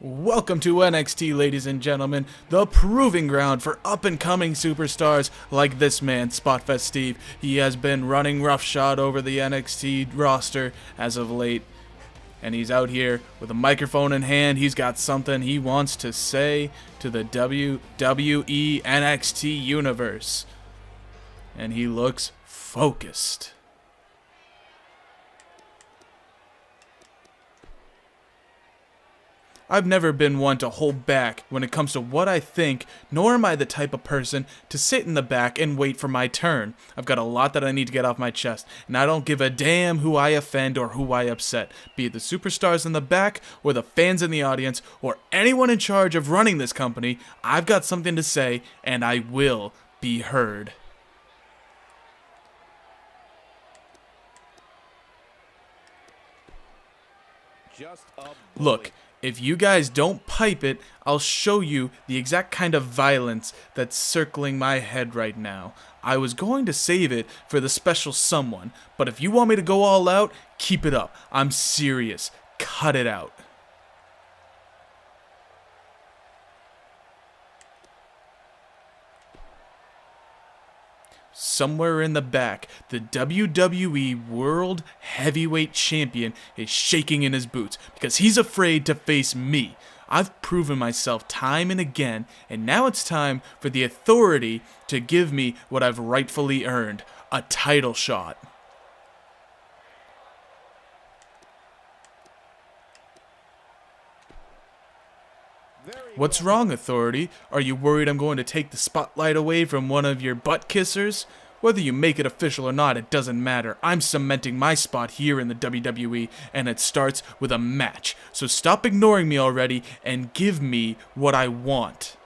Welcome to NXT, ladies and gentlemen, the proving ground for up-and-coming superstars like this man, Spotfest Steve. He has been running roughshod over the NXT roster as of late, and he's out here with a microphone in hand. He's got something he wants to say to the WWE NXT universe, and he looks focused. I've never been one to hold back when it comes to what I think, nor am I the type of person to sit in the back and wait for my turn. I've got a lot that I need to get off my chest, and I don't give a damn who I offend or who I upset, be it the superstars in the back, or the fans in the audience, or anyone in charge of running this company. I've got something to say, and I will be heard. Look, if you guys don't pipe it, I'll show you the exact kind of violence that's circling my head right now. I was going to save it for the special someone, but if you want me to go all out, keep it up. I'm serious. Cut it out. Somewhere in the back, the WWE World Heavyweight Champion is shaking in his boots because he's afraid to face me. I've proven myself time and again, and now it's time for the authority to give me what I've rightfully earned, a title shot. What's wrong, Authority? Are you worried I'm going to take the spotlight away from one of your butt kissers? Whether you make it official or not, it doesn't matter. I'm cementing my spot here in the WWE, and it starts with a match. So stop ignoring me already and give me what I want.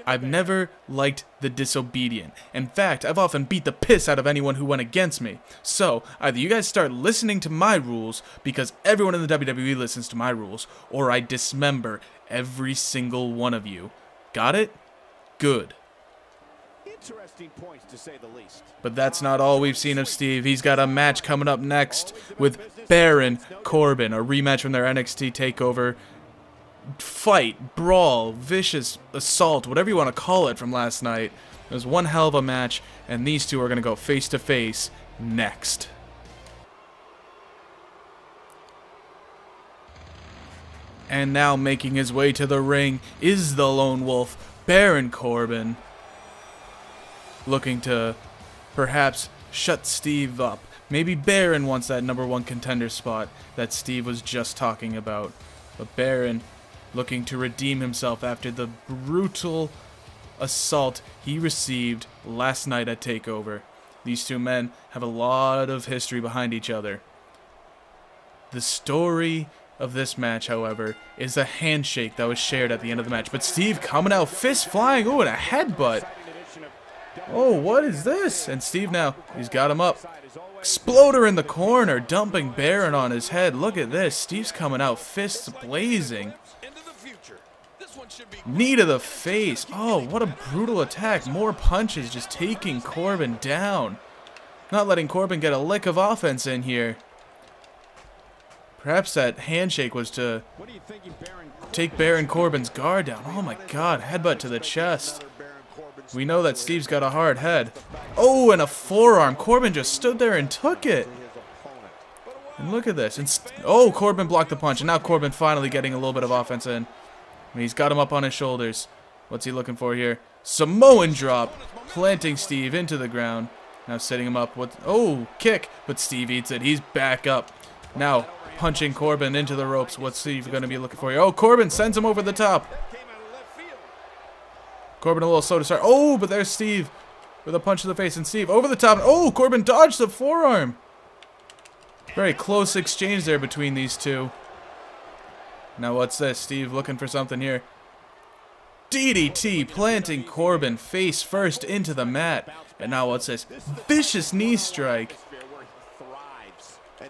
I've never liked the disobedient. In fact, I've often beat the piss out of anyone who went against me. So, either you guys start listening to my rules, because everyone in the WWE listens to my rules, or I dismember every single one of you. Got it? Good. Interesting points, to say the least. But that's not all we've seen of Steve. He's got a match coming up next with Baron Corbin, a rematch from their NXT TakeOver fight, brawl, vicious assault, whatever you want to call it, from last night. It was one hell of a match, and these two are going to go face to face next. And now making his way to the ring is the Lone Wolf, Baron Corbin, looking to perhaps shut Steve up. Maybe Baron wants that #1 contender spot that Steve was just talking about. But Baron, looking to redeem himself after the brutal assault he received last night at TakeOver. These two men have a lot of history behind each other. The story of this match, however, is a handshake that was shared at the end of the match. But Steve coming out, fist flying, oh, and a headbutt. Oh, what is this? And Steve now, he's got him up. Exploder in the corner, dumping Baron on his head. Look at this. Steve's coming out, fists blazing. Knee to the face. Oh, what a brutal attack. More punches, just taking Corbin down. Not letting Corbin get a lick of offense in here. Perhaps that handshake was to take Baron Corbin's guard down. Oh my god, headbutt to the chest. We know that Steve's got a hard head. Oh, and a forearm. Corbin just stood there and took it. And look at this. Oh, Corbin blocked the punch, and now Corbin finally getting a little bit of offense in. And he's got him up on his shoulders. What's he looking for here? Samoan drop, planting Steve into the ground. Now setting him up with, oh, kick, but Steve eats it. He's back up. Now punching Corbin into the ropes. What's Steve going to be looking for here? Oh, Corbin sends him over the top. Corbin a little slow to start. Oh, but there's Steve with a punch to the face, and Steve over the top. Oh, Corbin dodged the forearm. Very close exchange there between these two. Now what's this? Steve looking for something here. DDT planting Corbin face first into the mat. And now what's this? Vicious knee strike.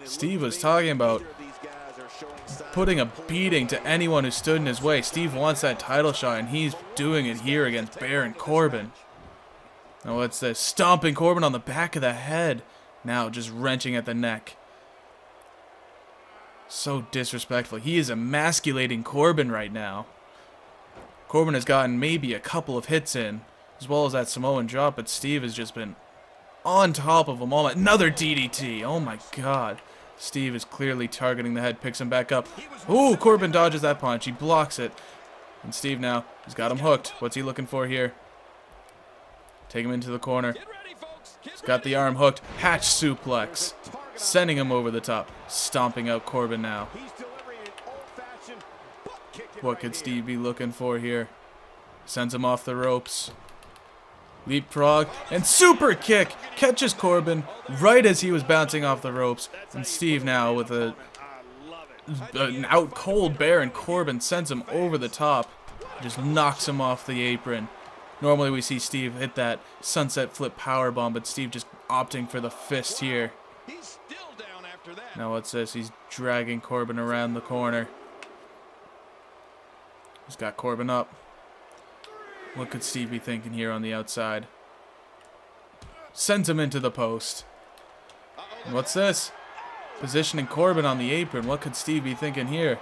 Steve was talking about putting a beating to anyone who stood in his way. Steve wants that title shot, and he's doing it here against Baron Corbin. Now what's this? Stomping Corbin on the back of the head. Now just wrenching at the neck. So disrespectful. He is emasculating Corbin right now. Corbin has gotten maybe a couple of hits in, as well as that Samoan drop, but Steve has just been on top of him all. Another DDT. Oh my god. Steve is clearly targeting the head, picks him back up. Ooh, Corbin dodges that punch. He blocks it. And Steve now, he's got him hooked. What's he looking for here? Take him into the corner. He's got the arm hooked. Hatch suplex. Sending him over the top. Stomping out Corbin now. What could Steve be looking for here? Sends him off the ropes. Leapfrog and super kick. Catches Corbin right as he was bouncing off the ropes. And Steve now with an out cold Baron Corbin sends him over the top. Just knocks him off the apron. Normally we see Steve hit that sunset flip powerbomb, but Steve just opting for the fist here. Now what's this? He's dragging Corbin around the corner. He's got Corbin up. What could Steve be thinking here on the outside? Sends him into the post. And what's this? Positioning Corbin on the apron. What could Steve be thinking here?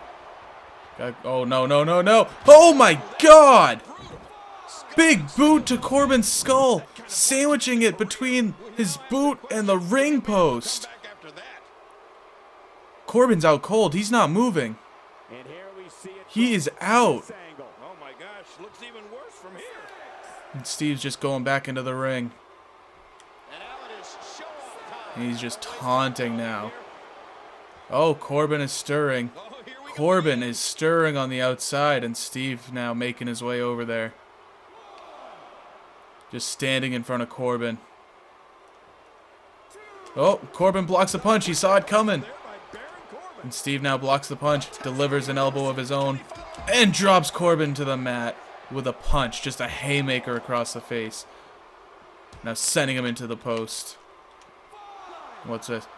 Oh, no, no, no, no. Oh, my God! Big boot to Corbin's skull. Sandwiching it between his boot and the ring post. Corbin's out cold. He's not moving. He is out. Oh my gosh, looks even worse from here. And Steve's just going back into the ring. And he's just taunting now. Oh, Corbin is stirring. Corbin is stirring on the outside, and Steve now making his way over there. Just standing in front of Corbin. Oh, Corbin blocks the punch. He saw it coming. And Steve now blocks the punch, delivers an elbow of his own, and drops Corbin to the mat with a punch, just a haymaker across the face. Now sending him into the post. What's this?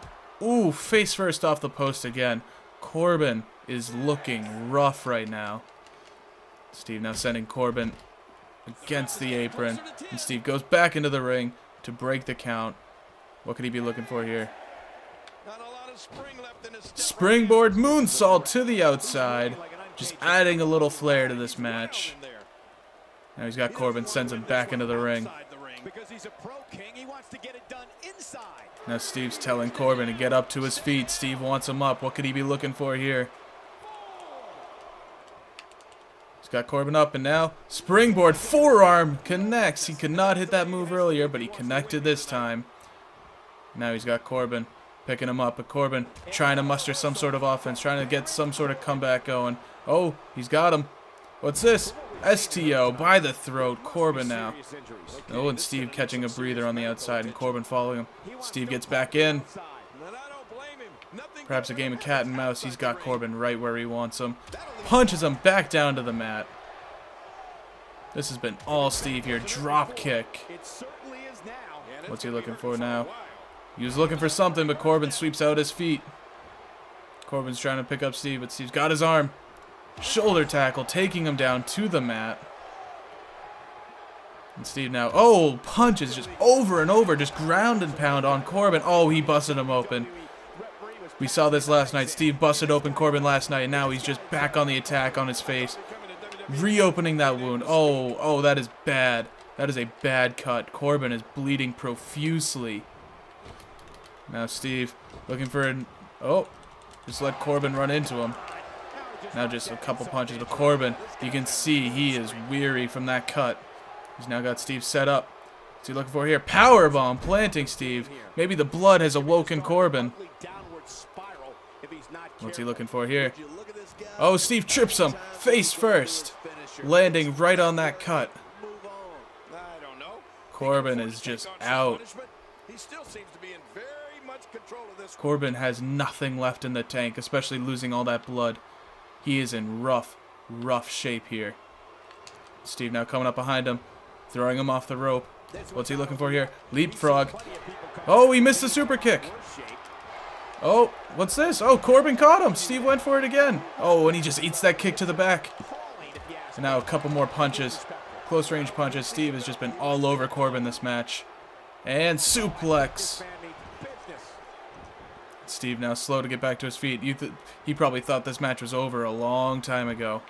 Ooh, face first off the post again. Corbin is looking rough right now. Steve now sending Corbin against the apron. And Steve goes back into the ring to break the count. What could he be looking for here? Springboard moonsault to the outside. Just adding a little flair to this match. Now he's got Corbin, sends him back into the ring. Now Steve's telling Corbin to get up to his feet. Steve wants him up. What could he be looking for here? He's got Corbin up, and now springboard forearm connects. He could not hit that move earlier, but he connected this time. Now he's got Corbin picking him up, but Corbin trying to muster some sort of offense, trying to get some sort of comeback going. Oh, he's got him. What's this? STO by the throat. Corbin now. Oh, and Steve catching a breather on the outside, and Corbin following him. Steve gets back in. Perhaps a game of cat and mouse. He's got Corbin right where he wants him. Punches him back down to the mat. This has been all Steve here. Drop kick. What's he looking for now? He was looking for something, but Corbin sweeps out his feet. Corbin's trying to pick up Steve, but Steve's got his arm. Shoulder tackle, taking him down to the mat. And Steve now, oh, punches just over and over, just ground and pound on Corbin. Oh, he busted him open. We saw this last night. Steve busted open Corbin last night, and now he's just back on the attack on his face. Reopening that wound. Oh, that is bad. That is a bad cut. Corbin is bleeding profusely. Now Steve looking for an... Oh, just let Corbin run into him. Now just a couple punches to Corbin. You can see he is weary from that cut. He's now got Steve set up. What's he looking for here? Powerbomb planting Steve. Maybe the blood has awoken Corbin. What's he looking for here? Oh, Steve trips him. Face first. Landing right on that cut. Corbin is just out. Corbin has nothing left in the tank, especially losing all that blood. He is in rough shape here. Steve now coming up behind him, throwing him off the rope. What's he looking for here? Leapfrog. Oh, he missed the super kick. Oh, what's this? Oh, Corbin caught him. Steve went for it again. Oh, and he just eats that kick to the back. And now a couple more punches. close range punches. Steve has just been all over Corbin this match. And suplex. Steve now slow to get back to his feet. He probably thought this match was over a long time ago.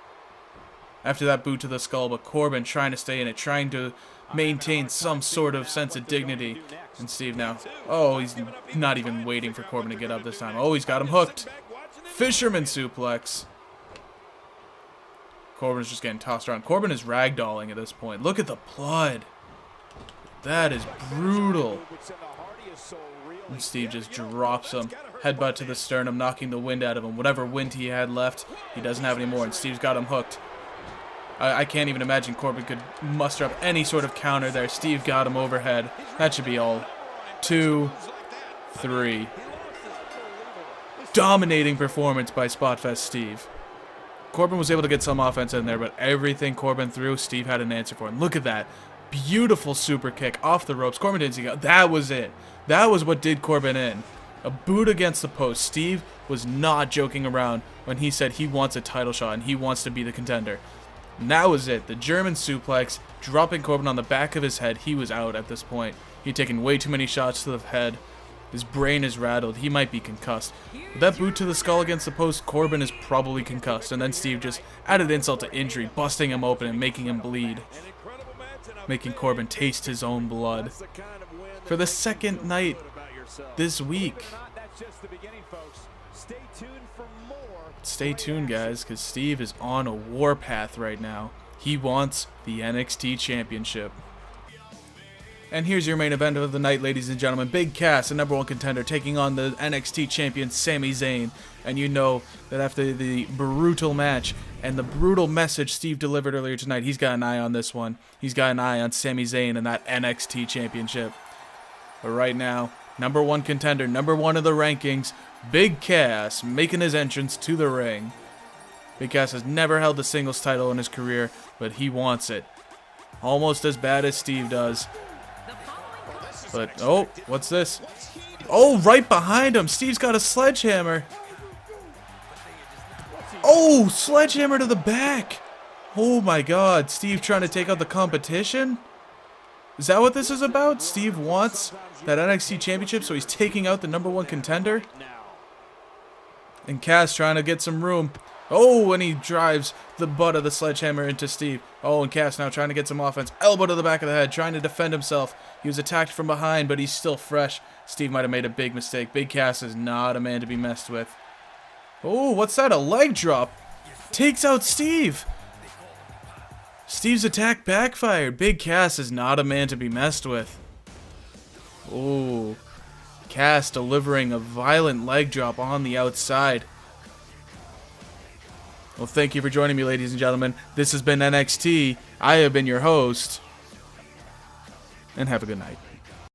After that boot to the skull, but Corbin trying to stay in it, trying to maintain some sort of sense of dignity. And Steve now, oh, he's not even waiting for Corbin to get up this time. Oh, he's got him hooked. Fisherman suplex. Corbin's just getting tossed around. Corbin is ragdolling at this point. Look at the blood. That is brutal. And Steve just drops him. Headbutt to the sternum, knocking the wind out of him. Whatever wind he had left, he doesn't have anymore. And Steve's got him hooked. I can't even imagine Corbin could muster up any sort of counter there. Steve got him overhead. That should be all. 2, 3. Dominating performance by Spotfest Steve. Corbin was able to get some offense in there, but everything Corbin threw, Steve had an answer for. And look at that. Beautiful super kick off the ropes. Corbin didn't see it. That was it. That was what did Corbin in. A boot against the post. Steve was not joking around when he said he wants a title shot and he wants to be the contender. And that was it. The German suplex, dropping Corbin on the back of his head. He was out at this point. He'd taken way too many shots to the head. His brain is rattled. He might be concussed. With that boot to the skull against the post, Corbin is probably concussed. And then Steve just added insult to injury, busting him open and making him bleed. Making Corbin taste his own blood. For the second night this week. Stay tuned, guys, because Steve is on a warpath right now. He wants the NXT Championship. And here's your main event of the night, ladies and gentlemen. Big Cass, the #1 contender, taking on the NXT champion, Sami Zayn. And you know that after the brutal match and the brutal message Steve delivered earlier tonight, he's got an eye on this one. He's got an eye on Sami Zayn and that NXT championship. But right now, #1 contender, #1 of the rankings, Big Cass, making his entrance to the ring. Big Cass has never held the singles title in his career, but he wants it. Almost as bad as Steve does. But, oh, what's this? Oh, right behind him. Steve's got a sledgehammer. Oh, sledgehammer to the back. Oh my god. Steve trying to take out the competition? Is that what this is about? Steve wants that NXT championship, so he's taking out the #1 contender? And Cass trying to get some room. Oh, and he drives the butt of the sledgehammer into Steve. Oh, and Cass now trying to get some offense. Elbow to the back of the head, trying to defend himself. He was attacked from behind, but he's still fresh. Steve might have made a big mistake. Big Cass is not a man to be messed with. Oh, what's that? A leg drop. Takes out Steve. Steve's attack backfired. Big Cass is not a man to be messed with. Oh, Cass delivering a violent leg drop on the outside. Well, thank you for joining me, ladies and gentlemen. This has been NXT. I have been your host. And have a good night.